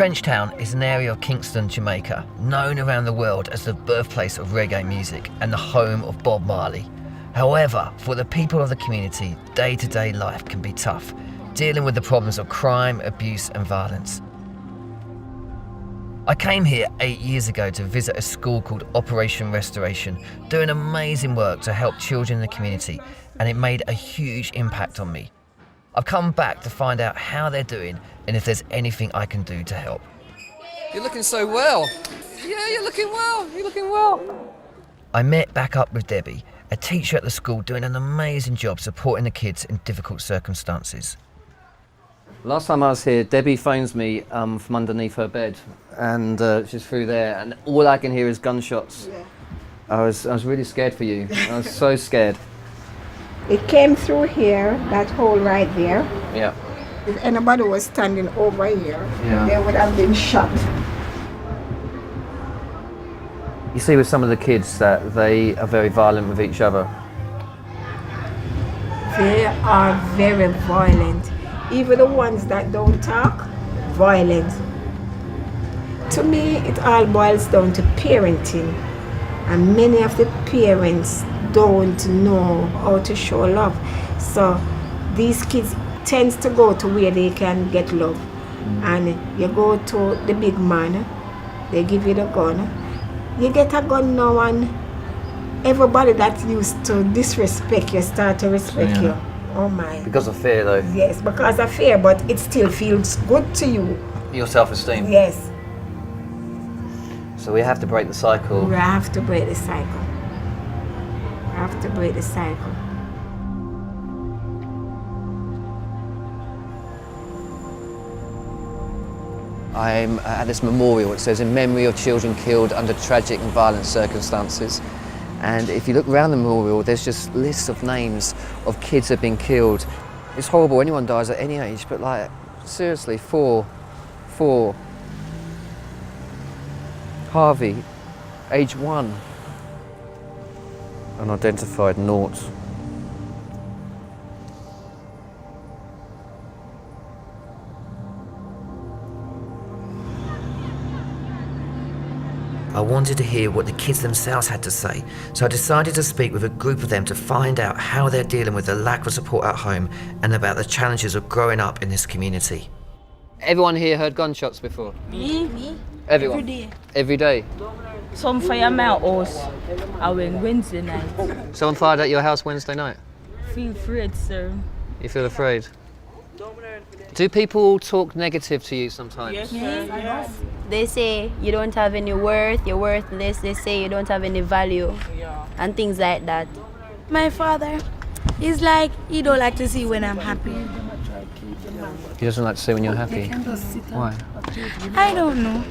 Trenchtown is an area of Kingston, Jamaica, known around the world as the birthplace of reggae music and the home of Bob Marley. However, for the people of the community, day-to-day life can be tough, dealing with the problems of crime, abuse and violence. I came here 8 years ago to visit a school called Operation Restoration, doing amazing work to help children in the community, and it made a huge impact on me. I've come back to find out how they're doing and if there's anything I can do to help. You're looking so well. Yeah, you're looking well. You're looking well. I met back up with Debbie, a teacher at the school doing an amazing job supporting the kids in difficult circumstances. Last time I was here, Debbie phones me from underneath her bed, and she's through there, and all I can hear is gunshots. Yeah. I was really scared for you. I was so scared. It came through here, that hole right there. Yeah. If anybody was standing over here, yeah, they would have been shot. You see with some of the kids that they are very violent with each other. They are very violent. Even the ones that don't talk, violent. To me, it all boils down to parenting. And many of the parents don't know how to show love. So these kids tend to go to where they can get love. And you go to the big man, they give you the gun. You get a gun now and everybody that used to disrespect you start to respect you. Oh my. Because of fear though? Yes, because of fear, but it still feels good to you. Your self-esteem? Yes. So we have to break the cycle. We have to break the cycle. We have to break the cycle. I'm at this memorial. It says, in memory of children killed under tragic and violent circumstances. And if you look around the memorial, there's just lists of names of kids that have been killed. It's horrible, anyone dies at any age, but like, seriously, four. Harvey, age 1. Unidentified, 0. I wanted to hear what the kids themselves had to say, so I decided to speak with a group of them to find out how they're dealing with the lack of support at home and about the challenges of growing up in this community. Everyone here heard gunshots before? Me. Everyone? Every day. Every day? Some fire my house on Wednesday night. Someone fired at your house Wednesday night? Feel afraid, sir. You feel afraid? Do people talk negative to you sometimes? Yes, sir. Yes. They say you don't have any worth, you're worthless. They say you don't have any value, and things like that. My father is like, he don't like to see when I'm happy. He doesn't like to see when you're happy? Why? I don't know.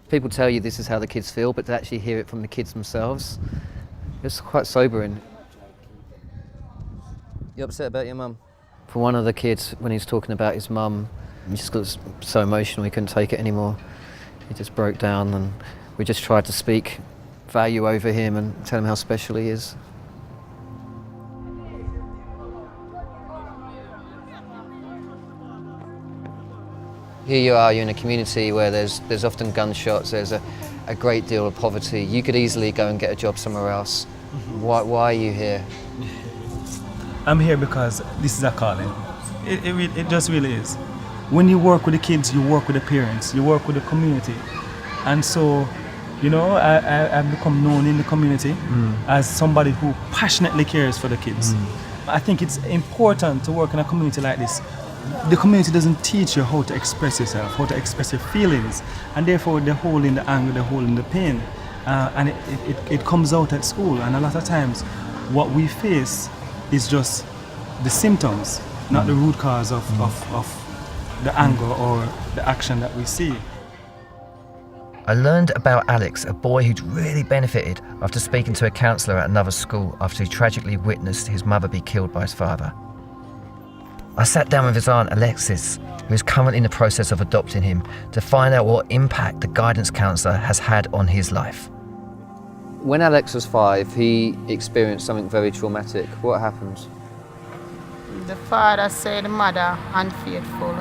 People tell you this is how the kids feel, but to actually hear it from the kids themselves, it's quite sobering. You upset about your mum? For one of the kids, when he's talking about his mum, he just got so emotional he couldn't take it anymore. He just broke down, and we just tried to speak value over him and tell him how special he is. Here you are, you're in a community where there's often gunshots, there's a great deal of poverty. You could easily go and get a job somewhere else. Why are you here? I'm here because this is a calling. It just really is. When you work with the kids, you work with the parents, you work with the community. And so, you know, I've become known in the community as somebody who passionately cares for the kids. I think it's important to work in a community like this. The community doesn't teach you how to express yourself, how to express your feelings, and therefore they're holding the anger, they're holding the pain. And it comes out at school, and a lot of times what we face is just the symptoms, not the root cause of the anger or the action that we see. I learned about Alex, a boy who'd really benefited after speaking to a counsellor at another school after he tragically witnessed his mother be killed by his father. I sat down with his aunt Alexis, who is currently in the process of adopting him, to find out what impact the guidance counsellor has had on his life. When Alex was 5, he experienced something very traumatic. What happened? The father said mother unfaithful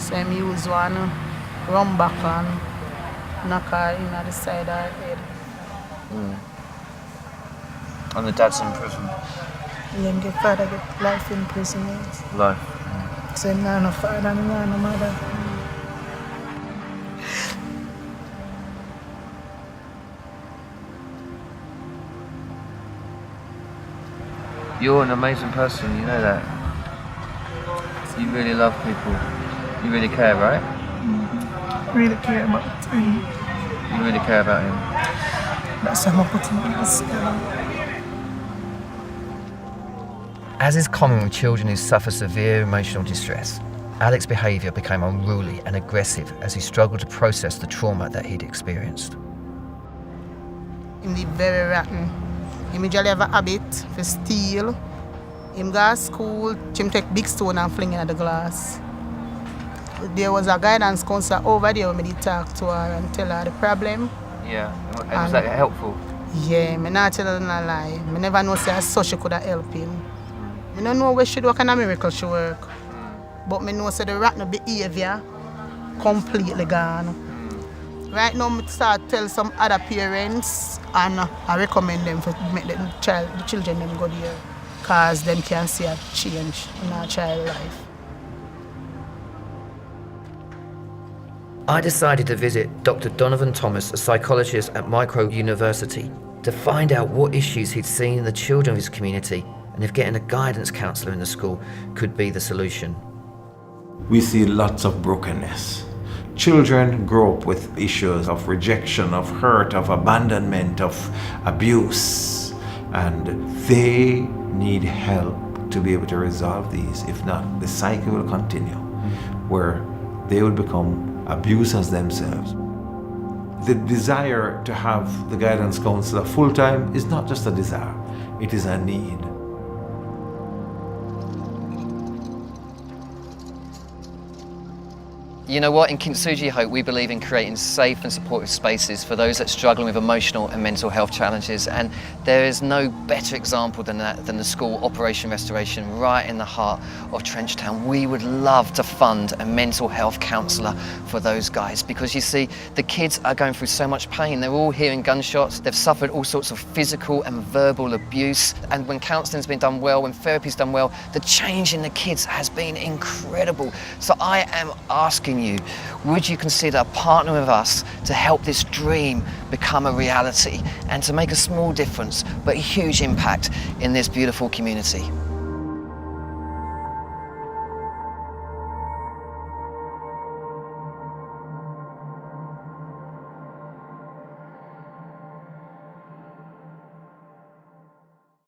So I use one, run back and knock her in at the side of her head. And the dad's in prison. Yeah, my father get life in prison. Yes. Life. So I'm not no father and I'm not no mother. You're an amazing person, you know that. You really love people. You really care, right? I really care about him. You really care about him. That's why I'm putting him in the school. As is common with children who suffer severe emotional distress, Alex's behaviour became unruly and aggressive as he struggled to process the trauma that he'd experienced. Him did very rotten. Him usually have a habit to steal. Him go to school, him take big stone and fling it at the glass. There was a guidance counselor over there when I did talk to her and tell her the problem. Yeah, and was that helpful? Yeah, I not tell her no lie. I never know say so she could have helped him. I don't know where she do, what kind of miracle she work. But I know say the rotten behaviour completely gone. Right now, I start tell some other parents and I recommend them to make the children them go there because them can see a change in our child life. I decided to visit Dr. Donovan Thomas, a psychologist at Micro University, to find out what issues he'd seen in the children of his community and if getting a guidance counsellor in the school could be the solution. We see lots of brokenness. Children grow up with issues of rejection, of hurt, of abandonment, of abuse, and they need help to be able to resolve these. If not, the cycle will continue where they will become abusers themselves. The desire to have the guidance counselor full-time is not just a desire, it is a need. You know what, in Kintsugi Hope we believe in creating safe and supportive spaces for those that are struggling with emotional and mental health challenges, and there is no better example than that, than the school Operation Restoration right in the heart of Trenchtown. We would love to fund a mental health counsellor for those guys because you see, the kids are going through so much pain. They're all hearing gunshots, they've suffered all sorts of physical and verbal abuse, and when counselling's been done well, when therapy's done well, the change in the kids has been incredible. So I am asking you, would you consider partnering with us to help this dream become a reality and to make a small difference but a huge impact in this beautiful community?